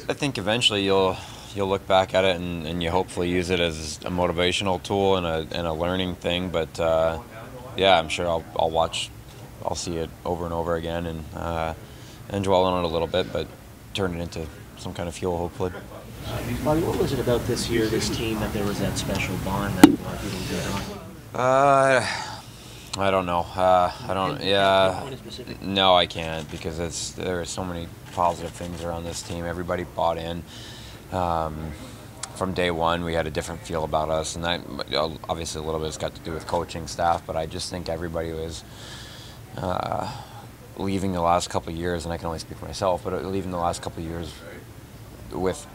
I think eventually you'll look back at it and you hopefully use it as a motivational tool and a learning thing. But yeah, I'm sure I'll see it over and over again and dwell on it a little bit, but turn it into some kind of fuel hopefully. Marty, what was it about this year, this team, that there was that special bond that a lot of people did on? I don't know. I don't. Yeah. No, I can't because there are so many positive things around this team. Everybody bought in. From day one, we had a different feel about us, and that obviously a little bit has got to do with coaching staff. But I just think everybody was leaving the last couple of years, and I can only speak for myself, but leaving the last couple of years with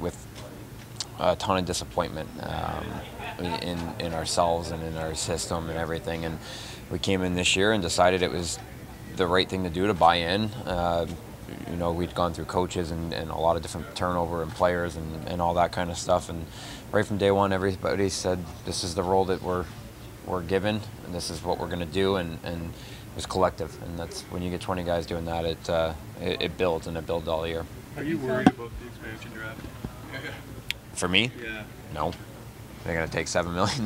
a ton of disappointment in ourselves and in our system and everything. And we came in this year and decided it was the right thing to do to buy in. We'd gone through coaches and a lot of different turnover and players and all that kind of stuff. And right from day one, everybody said, this is the role that we're given, and this is what we're going to do. And it was collective. And that's when you get 20 guys doing that, it builds, and it builds all year. Are you worried about the expansion draft? For me? Yeah. No. They're going to take $7 million?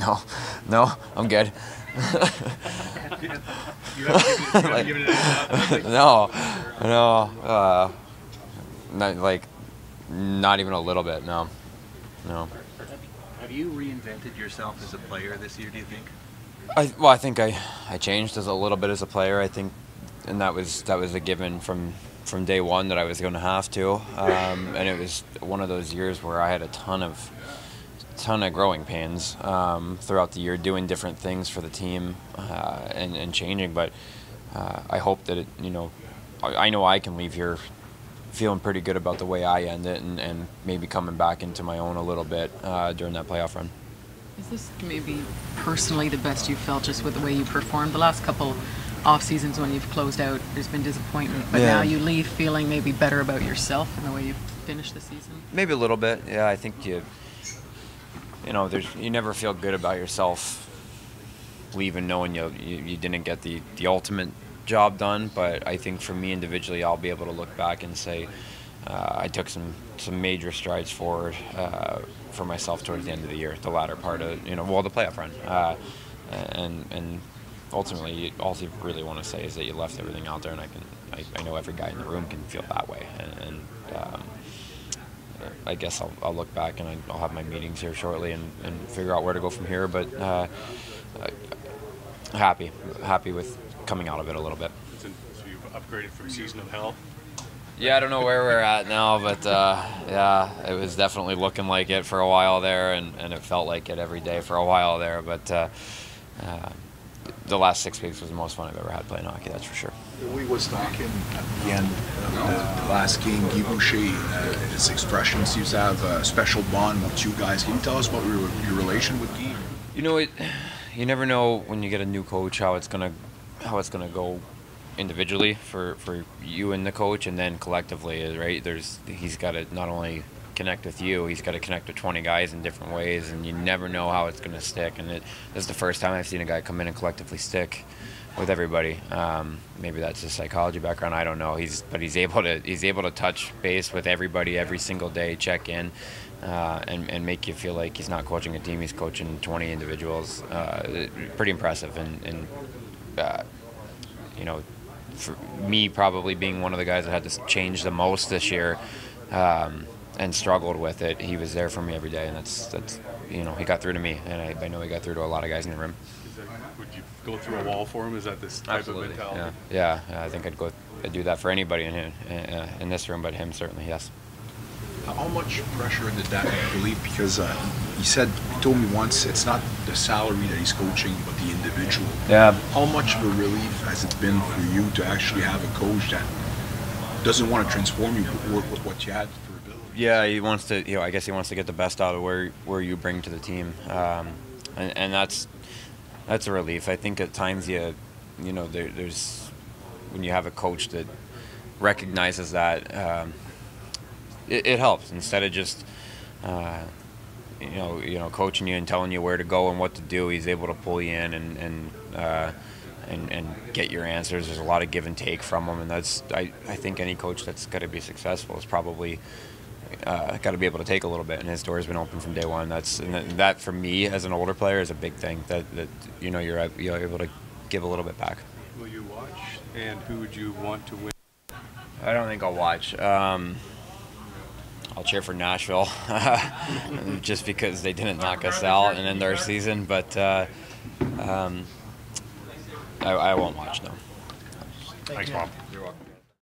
No, I'm good. You haven't given it any thought? No. Not even a little bit. No. Have you reinvented yourself as a player this year, do you think? I think I changed a little bit as a player. I think, and that was a given from day one that I was going to have to. And it was one of those years where I had a ton of growing pains throughout the year, doing different things for the team and changing. But I hope that I know I can leave here feeling pretty good about the way I end it, and maybe coming back into my own a little bit during that playoff run. Is this maybe personally the best you've felt just with the way you performed? The last couple off seasons when you've closed out, there's been disappointment, but now you leave feeling maybe better about yourself and the way you've finished the season? Maybe a little bit. Yeah, I think you never feel good about yourself leaving knowing you didn't get the ultimate job done. But I think for me individually, I'll be able to look back and say I took some major strides forward for myself towards the end of the year, the latter part of the playoff run, and ultimately all you really want to say is that you left everything out there, and I know every guy in the room can feel that way, and I guess I'll look back and I'll have my meetings here shortly and figure out where to go from here. But happy with coming out of it a little bit. So you've upgraded from season of hell? Yeah, I don't know where we're at now, but yeah, it was definitely looking like it for a while there, and it felt like it every day for a while there. But the last 6 weeks was the most fun I've ever had playing hockey, that's for sure. We was talking at the end of the last game, Guy Boucher, his expression seems to have a special bond with you guys. Can you tell us about your relation with Guy? You never know when you get a new coach how it's gonna go individually for you and the coach, and then collectively, right? He's got to not only connect with you, he's got to connect with 20 guys in different ways, and you never know how it's going to stick. And this is the first time I've seen a guy come in and collectively stick with everybody. Maybe that's his psychology background, I don't know. He's able to touch base with everybody every single day, check in, and make you feel like he's not coaching a team, he's coaching 20 individuals. Pretty impressive, and for me, probably being one of the guys that had to change the most this year and struggled with it, he was there for me every day, and that's he got through to me, and I know he got through to a lot of guys in the room. Would you go through a wall for him? Is that this type Absolutely. of mentality? Yeah, I think I'd do that for anybody in this room, but him certainly, yes. How much pressure did that relieve? Because he told me once, it's not the salary that he's coaching, but the individual. Yeah. How much of a relief has it been for you to actually have a coach that doesn't want to transform you, but work with what you had for ability? Yeah, he wants to. I guess he wants to get the best out of where you bring to the team, and that's a relief. I think at times there's when you have a coach that recognizes that. It helps instead of just coaching you and telling you where to go and what to do. He's able to pull you in and get your answers. There's a lot of give and take from him, and I think any coach that's got to be successful is probably got to be able to take a little bit, and his door's been open from day one. That for me as an older player is a big thing. That you're able to give a little bit back. Will you watch? And who would you want to win? I don't think I'll watch. I'll cheer for Nashville just because they didn't knock us out and end our season, but I won't watch, no. Thanks, Bob. You're welcome.